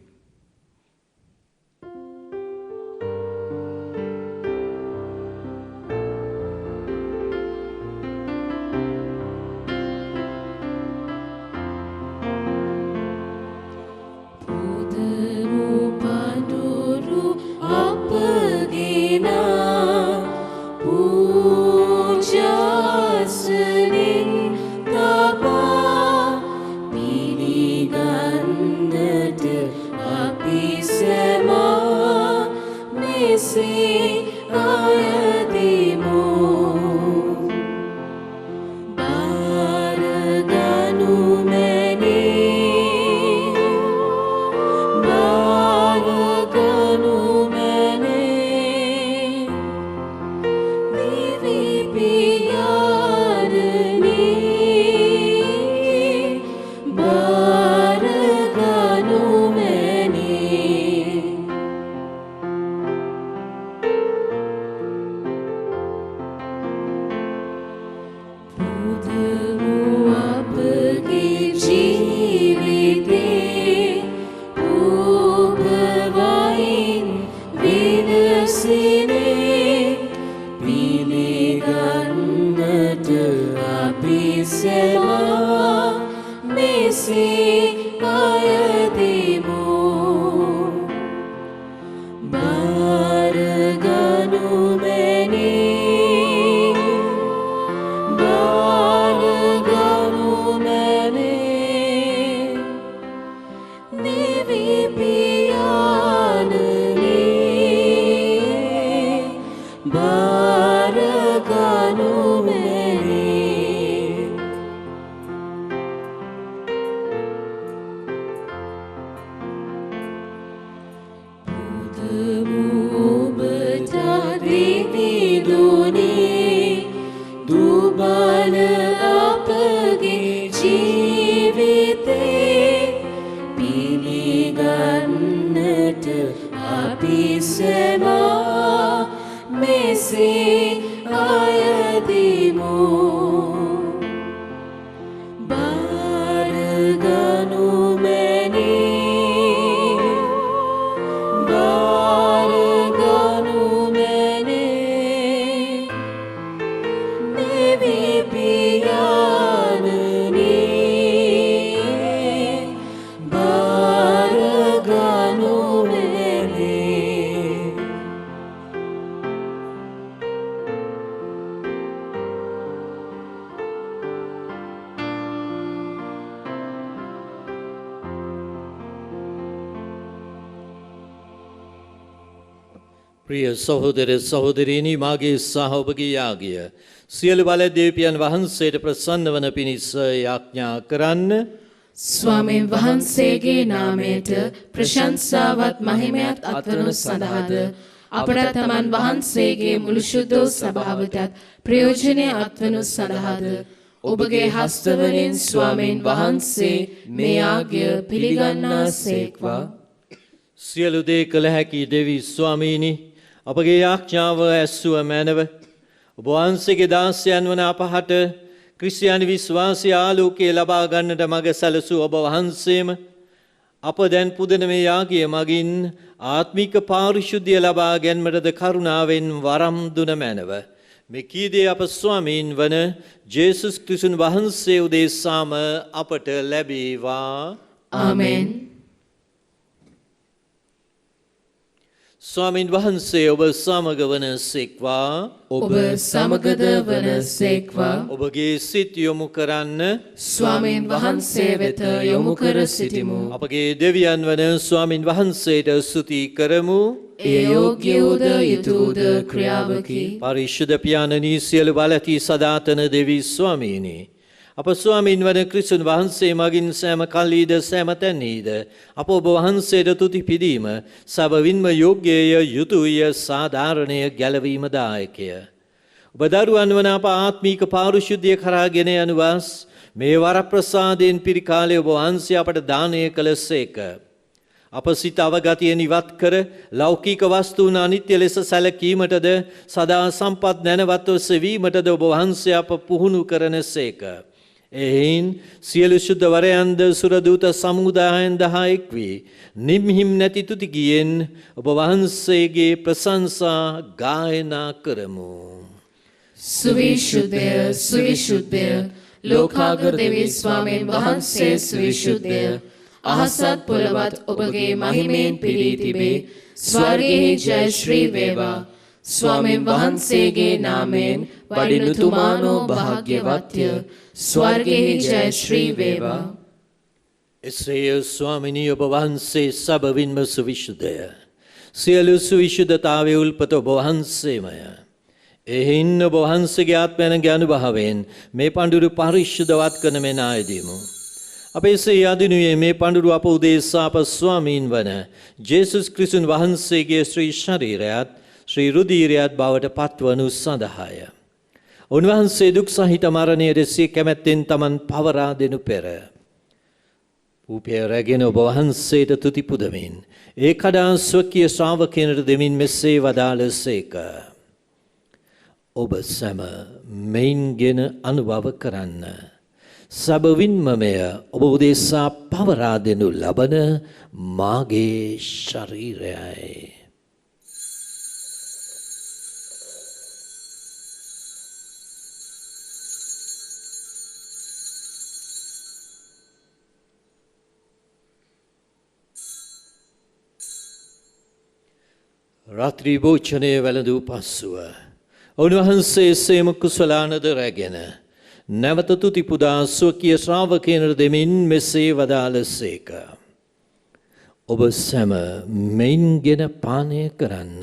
ප්‍රිය සහෝදර සහෝදරීනි, මාගේ සහ ඔබගේ යාගය සියලු බල දෙවියන් වහන්සේට ප්‍රසන්න වන පිණිස යාඥා කරන්න. ස්වාමීන් වහන්සේගේ නාමයට ප්‍රශංසාවත් මහිමයත් අත්වනු සඳහාද අපට තමන් වහන්සේගේ මුළු ශුද්ධ සභාවටත් ප්‍රයෝජනය අත්වනු සඳහාද ඔබගේ හස්තවලින් ස්වාමීන් වහන්සේ මේ යාගය පිළිගන්නාසේක්වා. සියලු දේ කළ හැකි දෙවි ස්වාමීනි, අපගේ යාඥාව ඇසුව මැනව. ඔබ වහන්සේගේ දාසයන් වන අපහට ක්‍රිස්තියානි විශ්වාසී ආලෝකය ලබා ගන්නට මඟ සැලසූ ඔබ වහන්සේම අප දැන් පුදන මේ යාගය මගින් ආත්මික පාරිශුද්ධිය ලබා ගැනීමටද කරුණාවෙන් වරම් දුන මැනව. මේ කීදේ අප ස්වාමීන් වන ජේසුස් ක්‍රිස්තුන් වහන්සේ උදෙසාම අපට ලැබේවා. ආමෙන්. ස්වාමීන් වහන්සේ ඔබ සමග වන සේක්වා. ඔබ සමගද වන සේක්වා. ඔබගේ සිත් යොමු කරන්න ස්වාමීන් වහන්සේ වෙත යොමු කර සිටිමු. අපගේ දෙවියන් වන ස්වාමීන් වහන්සේට ස්තුති කරමු. ඒ යෝග්‍ය වූද යුතු වූද ක්‍රියාවකි. පරිශුද්ධ පියාණනී සියලු බලති සදාතන දෙවි ස්වාමීනි. අප ස්වාමීන් වන ක්‍රිස්තුන් වහන්සේ මගින් සෑම කල්ලීද සෑම තැන්නීද අප ඔබ වහන්සේට තුති පිදීම සබවින්ම යෝග්‍යය යුතුය සාධාරණය ගැලවීමදායකය. ඔබ දරුවන් වන අප ආත්මීක පාරිශුද්ධිය කරා ගෙන යනුවස් මේ වරප්‍රසාදයෙන් පිරි කාලයේ ඔබ වහන්සේ අපට දානය කළසේක. අප සිත අවගතියෙන් ඉවත් කර ලෞකික වස්තුන් අනිත්‍ය ලෙස සැලකීමටද සදා සම්පත් නැනවත්ව සෙවීමටද ඔබ වහන්සේ අප පුහුණු කරනසේක. එයින් සියලු ශුද්ධවරයන්ද සුරදූත සමුදායන් 10ක් වී නිම්හිම් නැති තුති ගියෙන් ඔබ වහන්සේගේ ප්‍රශංසා ගායනා කරමු. සුවිශුද්ධය සුවිශුද්ධය ලෝකාග්‍ර දෙවි ස්වාමීන් වහන්සේ සුවිශුද්ධය. අහසත් පොළවත් ඔබගේ මහිමයෙන් පිරී තිබේ. ස්වර්ගයේ ජය ශ්‍රී වේවා. ස්වාමීන් වහන්සේගේ නාමයෙන් වඩිනු තුමානෝ භාග්‍යවත්ය. ස්වර්ගයේ ජය ශ්‍රී වේවා. එසේ ස්වාමිනී ඔබ වහන්සේ සබවින්ම සුවිශුද්ධය. සියලු සුවිශුද්ධතාවයේ උල්පත ඔබ වහන්සේමය. එහින් ඔබ වහන්සේගේ ආත්මයන්ගේ අනුභවයෙන් මේ පඬුරු පරිශුද්ධවත් කරන මෙන් ආයදීමු. අපේ සේ අදිනුයේ මේ පඬුරු අප උදෙසා අප ස්වාමීන් වන ජේසුස් ක්‍රිස්තුන් වහන්සේගේ ශ්‍රී ශරීරයත් ශ්‍රී රුධිරයත් බවට පත්වනු සඳහාය. උන්වහන්සේ දුක් සහිත මරණයට සිය කැමැත්තෙන් තමන් පවරා දෙනු පෙර පූපය රැගෙන ඔබ වහන්සේට තුති පුදමින් ඒ කඩා ස්වකීය ශ්‍රාවකයන්ට දෙමින් මෙසේ වදාළසේක. ඔබ සැම මෙයින්ගෙන අනුභව කරන්න. සබවින්ම මෙය ඔබ උදෙසා පවරා දෙනු ලබන මාගේ ශරීරයයි. රාත්‍රී භෝජනය වැළඳූ පසුව උන්වහන්සේ සේම කුසලානද රැගෙන නැවත තුති පුදා ස්වකීය ශ්‍රාවකයන්ට දෙමින් මෙසේ වදාළසේක. ඔබ සැම මෙයින්ගෙන පානය කරන්න.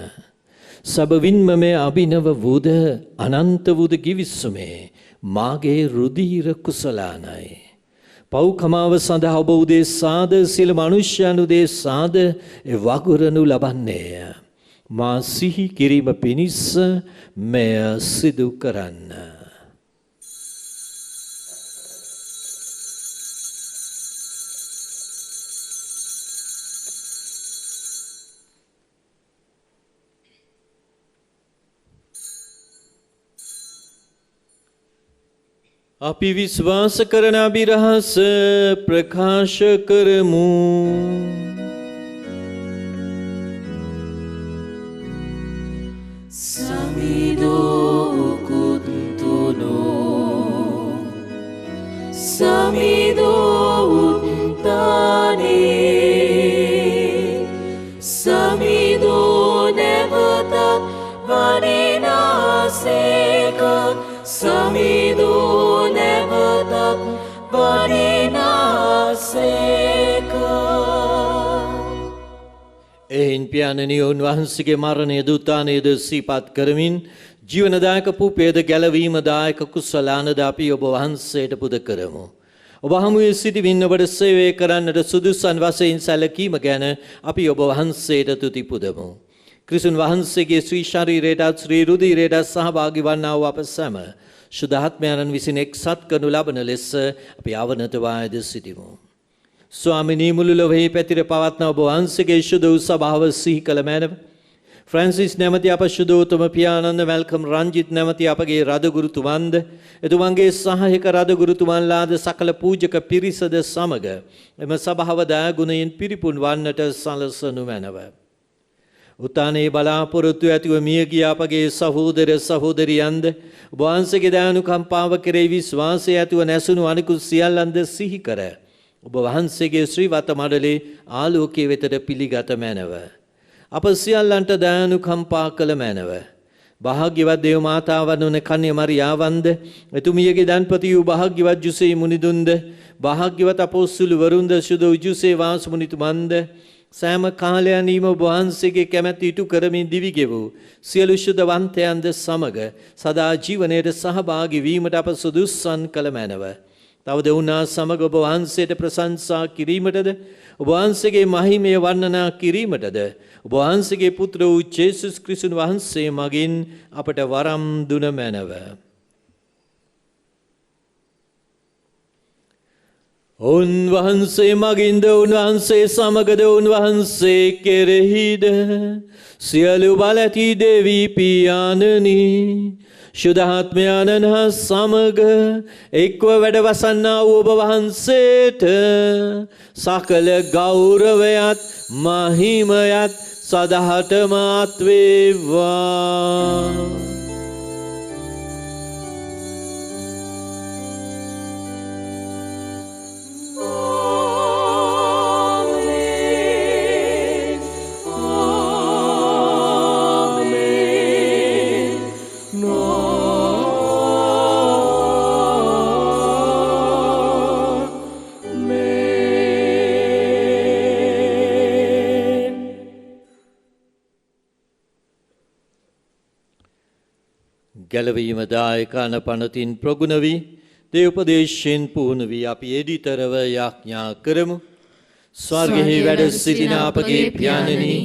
සබවින්ම මේ අභිනව වූද අනන්ත වූද ගිවිසුමේ මාගේ රුධිර කුසලානයි. පව්කමාව සඳහා ඔබ උදෙසාද සියලු මනුෂ්‍යයන් උදෙසාද වගුරනු ලබන්නේය. මා සිහි කිරීම පිණිස මෙය සිදු කරන්න. අපි විශ්වාස කරන අභිරහස ප්‍රකාශ කරමු. එයින් පියාණනි උන්වහන්සේගේ මරණය දුතානේද සිහිපත් කරමින් ජීවනදායක පුපේද ගැලවීමදායක කුසලානද අපි ඔබ වහන්සේට පුද කරමු. ඔබ හමුවේ සිටිමින් ඔබට සේවය කරන්නට සුදුසන් වශයෙන් සැලකීම ගැන අපි ඔබ වහන්සේට තුති පුදමු. ක්‍රිස්තුන් වහන්සේගේ ශ්‍රී ශරීරයටත් ශ්‍රී රුධිරයටත් සහභාගී වන්නා වූ අප සැම ශුද්ධාත්මයන්න් විසින් එක්සත් කරනු ලබන ලෙස අපි අවනත වායද සිටිමු. ස්වාමිනී මුළු ලොවෙහි පැතිර පවත්නා ඔබ වහන්සේගේ ශුද්ධ වූ සභාව සිහි කළ මැනව ෆ්‍රැන්සිස් නැමැති අප ශුද්ධෝත්තම පියාණන් මැල්කම් රංජිත් නැමැති අපගේ රදගුරුතුමන්ද එතුමන්ගේ සහායක රදගුරුතුමන්ලාද සකල පූජක පිරිසද සමග එම සභාව දයාගුණයෙන් පිරිපුන් වන්නට සලසනු මැනව. උත්තානයේ බලාපොරොත්තු ඇතිව මියගිය අපගේ සහෝදර සහෝදරියන්ද ඔබ වහන්සේගේ දයානුකම්පාව කෙරෙහි විශ්වාසය ඇතිව නැසුණු අනිකුත් සියල්ලන්ද සිහි කර ඔබ වහන්සේගේ ශ්‍රීවත මඩලේ ආලෝකයේ වෙතට පිළිගත මැනව. අප සියල්ලන්ට දයානුකම්පා කළ මැනව. භාග්‍යවත් දේව මාතාවන් වන කන්‍ය මරියාවන්ද එතුමියගේ දන්පති වූ භාග්‍යවත් ජුසේ මුනිදුන්ද භාග්‍යවත් අපොස්තුල වරුන්ද සුදු ජුසේ වාස මුනිතුමන්ද සෑම කාලයනීම ඔබ වහන්සේගේ කැමැත්ත ඉටු කරමින් දිවි ගෙවූ සියලු ශුද්ධවන්තයන්ද සමග සදා ජීවනයට සහභාගී වීමට අප සුදුස්සන් කළ මැනව. තවද උනා සමග ඔබ වහන්සේට ප්‍රශංසා කිරීමටද ඔබ වහන්සේගේ මහිමය වර්ණනා කිරීමටද ඔබ වහන්සේගේ පුත්‍ර වූ ජේසුස් ක්‍රිස්තුන් වහන්සේ මගින් අපට වරම් දුන මැනව. උන්වහන්සේ මගින්ද උන්වහන්සේ සමගද උන්වහන්සේ කෙරෙහිද සියලු බල ඇති දෙවී පියාණනි ශුද්ධාත්මයන්න් හා සමග එක්ව වැඩවසන්නා වූ ඔබ වහන්සේට සකල ගෞරවයත් මහිමයත් සදහටම අත් වේවා. ගැලවීම දායකන පනතින් ප්‍රගුණ වී දේවපදේශයෙන් පුහුණු වී අපි එඩිතරව යාඥා කරමු. ස්වර්ගයේ වැඩ සිටින අපගේ පියාණනි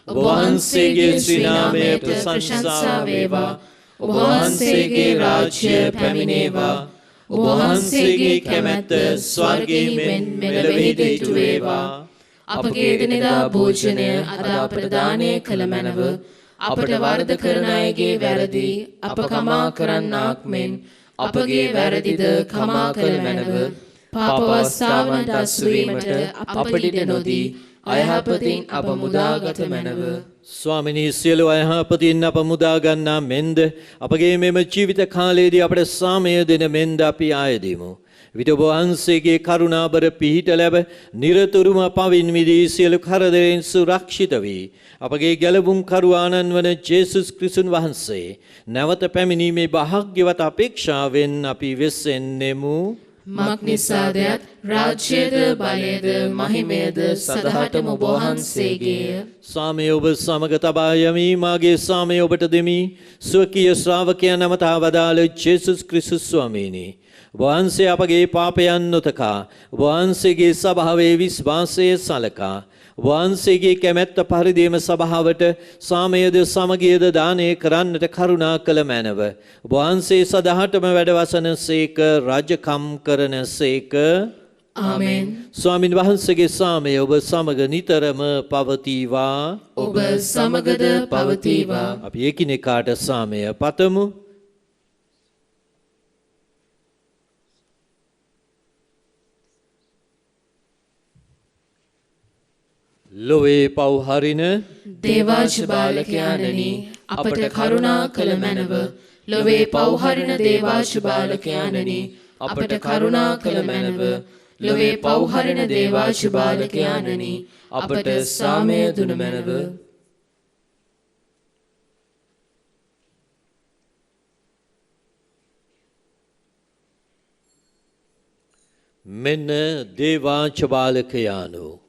ඔබ වහන්සේගේ ශ්‍රී නාමය ප්‍රශංසා වේවා. ඔබ වහන්සේගේ රාජ්‍ය පැමිණේවා. ඔබ වහන්සේගේ කැමැත්ත ස්වර්ගයේ මෙන් මෙලොවෙහිද ඉටු වේවා. අපගේ දිනදා භෝජනය අද අපට දානය කළ මැනව අපට වරද කරන අයගේ වැරදි අප කමා කරන්නාක් මෙන් අපගේ වැරදිද කමා කළ මැනව පාපවස්ථාවන්ට අසුවීමට අපට ඉඩ නොදී අයහපතින් අප මුදාගත මැනව. ස්වාමිනී සියලු අයහපතින් අප මුදා ගන්නා මෙන්ද අපගේ මෙම ජීවිත කාලයේදී අපට සාමය දෙන මෙන්ද අපි ආයදෙමු. විට ඔබ වහන්සේගේ කරුණාබර පිහිට ලැබ නිරතුරුම පවින් මිදී සියලු කරදරෙන් සුරක්ෂිත වී අපගේ ගැලවුම් කරුවාණන් වන ජේසුස් ක්‍රිස්තුන් වහන්සේ නැවත පැමිණීමේ භාග්‍යවත් අපේක්ෂාවෙන් අපි වෙසෙන්නෙමු. මක් නිසාදයත් රාජ්‍යද බලයද මහිමයද සදහටම ඔබ වහන්සේගේය. සාමය ඔබ සමග තබා යමි. මාගේ සාමය ඔබට දෙමි. ස්වකීය ශ්‍රාවකයන් නමතා වදාළ ජේසුස් ක්‍රිස්තුස් ස්වාමීනි වහන්සේ අපගේ පාපයන් නොතකා වහන්සේගේ සභාවේ විශ්වාසය සලකා වහන්සේගේ කැමැත්ත පරිදිම සභාවට සාමයද සමගියද දානය කරන්නට කරුණා කළ මැනව. වහන්සේ සදහටම වැඩවසන සේක රජකම් කරන සේක. ආමෙන්. ස්වාමින් වහන්සේගේ සාමය ඔබ සමග නිතරම පවතිවා. ඔබ සමගද පවතිවා. අපි එකිනෙකාට සාමය පතමු. ලොවේ පව්හරින දේවාජ බාලකයාණනි අපට කරුණා කළ මැනව. ලොවේ පව්හරින දේවාජ බාලකයාණනි අපට කරුණා කළ මැනව. ලොවේ පව්හරින දේවාජ බාලකයාණනි අපට සාමය දුන මැනව. මෙන්න දේවාච බාලකයාණෝ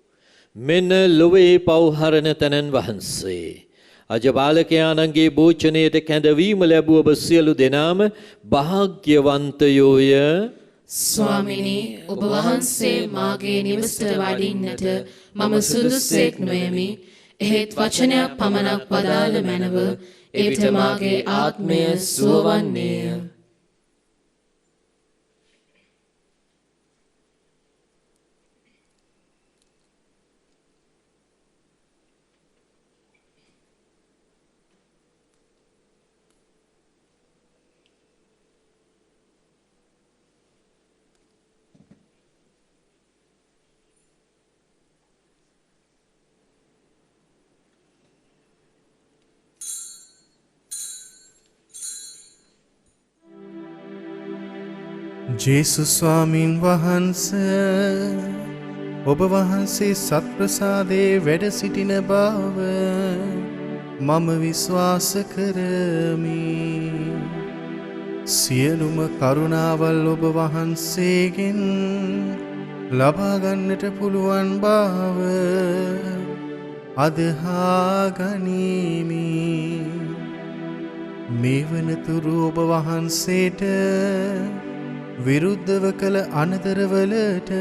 මෙන්න ලොවේ පව්හරණ තැනන් වහන්සේ. අජබාලකයාණන්ගේ භෝජනයට කැඳවීම ලැබුව ඔබ සියලු දෙනාම භාග්‍යවන්තයෝය. ස්වාමිනී ඔබ වහන්සේ මාගේ නිවසට වඩින්නට මම සුදුස්සෙක් නොයමි. එහෙත් වචනයක් පමණක් වදාළ මැනව එවිට මාගේ ආත්මය සුවවන්නේය. ජේසුස් ස්වාමින් වහන්සේ ඔබ වහන්සේ සත්ප්‍රසාදයේ වැඩ සිටින බව මම විශ්වාස කරමි. සියලුම කරුණාවල් ඔබ වහන්සේගෙන් ලබා ගන්නට පුළුවන් බව අදහා ගනිමි. මේ වනතුරු ඔබ වහන්සේට විරුද්ධව කළ අනදරවලට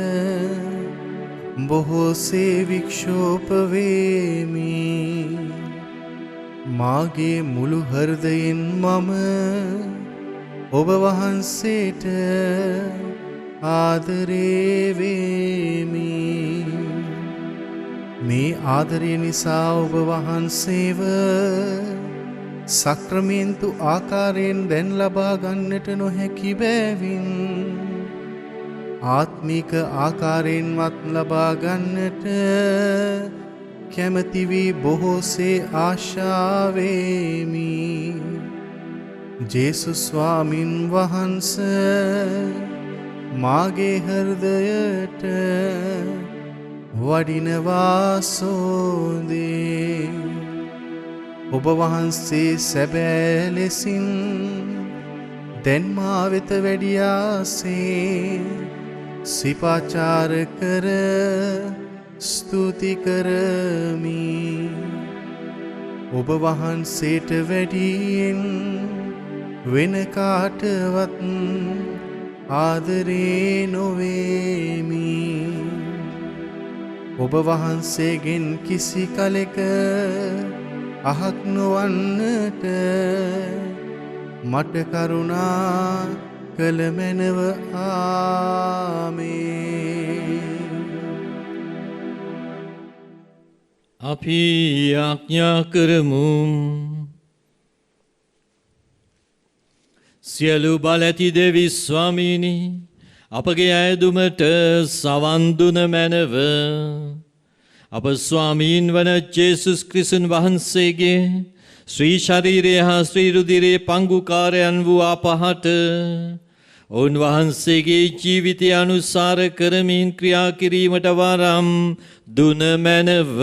බොහෝසේ වික්ෂෝප වේමි. මාගේ මුළු හෘදයෙන් මම ඔබ වහන්සේට ආදරේ වෙමි. මේ ආදරය නිසා ඔබ වහන්සේව සක්‍රමේන්තු ආකාරයෙන් දැන් ලබා ගන්නට නොහැකි බැවින් ආත්මික ආකාරයෙන්වත් ලබා ගන්නට කැමති වී බොහෝසේ ආශාවෙමි. ජේසුස් ස්වාමින් වහන්සේ මාගේ හෘදයට වඩිනවා සෝදේ. ඔබ වහන්සේ සැබෑ ලෙසින් දැන් මා වෙත වැඩියාසේ සිපාචාර කර ස්තුති කරමි. ඔබ වහන්සේට වැඩියෙන් වෙන කාටවත් ආදරේ නොවේමි. ඔබ වහන්සේගෙන් කිසි කලෙක අහක් නොවන්නට මට කරුණා කළ මැනව. ආමේන්. අපි ආඥා කරමු. සියලු බල ඇති දෙවි ස්වාමීනි, අපගේ ඇදුමට සවන් දුන මැනව. අප ස්වාමීන් වන ජේසුස් ක්‍රිස්තුන් වහන්සේගේ ශ්‍රී ශරීරය හා ශ්‍රී රුධිරයේ පංගුකාරයන් වූ අපහට උන්වහන්සේගේ ජීවිතය අනුසාර කරමින් ක්‍රියා කිරීමට වරම් දුන මැනව.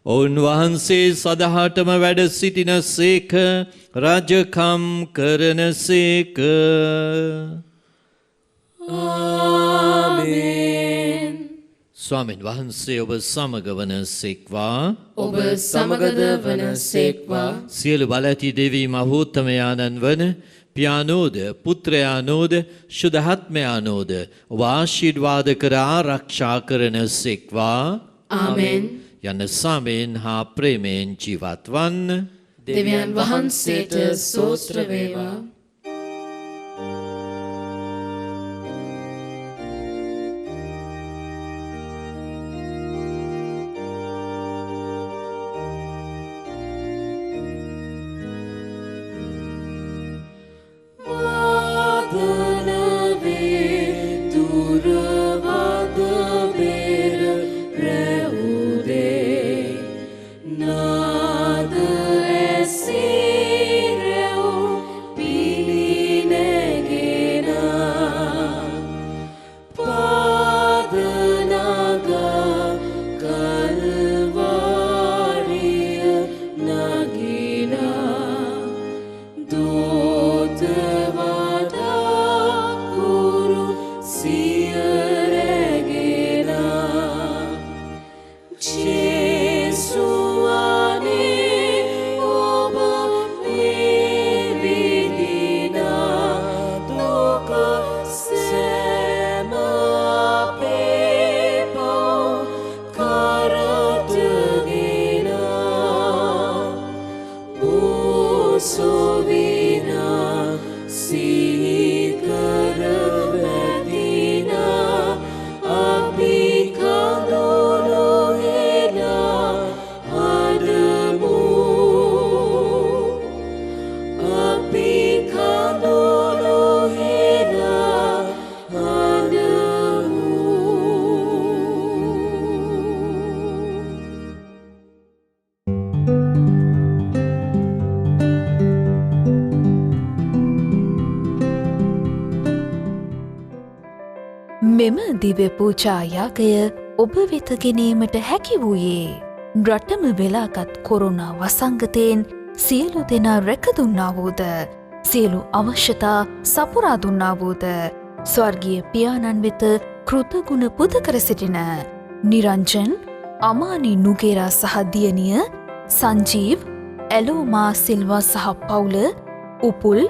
උන්වහන්සේ සදහටම වැඩ සිටින සේක, රජකම් කරන සේක. ආමේන්. ස්වාමීන් වහන්සේ ඔබ සමග වන සේක්වා. ඔබ සමගද වන සේක්වා. සියලු බල ඇති දෙවි මහෝත්තමයාණන් වන පියානෝද පුත්‍රයානෝද ශුද්ධාත්මයානෝද ඔබ ආශිර්වාද කර ආරක්ෂා කරන සේක්වා. ආමෙන්. යන සාමයෙන් හා ප්‍රේමයෙන් ජීවත් වන්න. දෙවියන් වහන්සේට ස්තෝත්‍ර වේවා. Nada é ser eu. මෙම දිව්‍ය පූජා යාගය ඔබ වෙත ගෙනීමට හැකි වූයේ රටම වෙලාගත් කොරෝනා වසංගතයෙන් සියලු දෙනා රැකදුන්නා වූද සියලු අවශ්‍යතා සපුරා දුන්නා වූද ස්වර්ගීය පියාණන් වෙත කෘතගුණ පුද කර සිටින නිරංජන් අමානි නුගේරා සහ දියණිය සංජීව් ඇලෝමා සිල්වා සහ පවුල උපුල්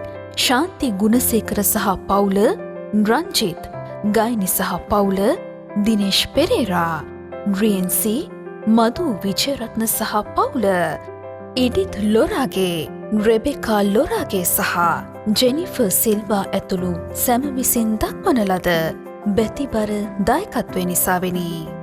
ශාන්ති ගුණසේකර සහ පවුල රංජිත් ගයිනි සහ පවුල දිනේශ් පෙරේරා රියන්සි මදු විජයරත්න සහ පවුල ඉඩිත් ලොරාගේ රෙබෙකා ලොරාගේ සහ ජෙනිෆර් සිල්වා ඇතුළු සැම විසින් දක්වන ලද බැතිබර දායකත්වය නිසාවෙනි.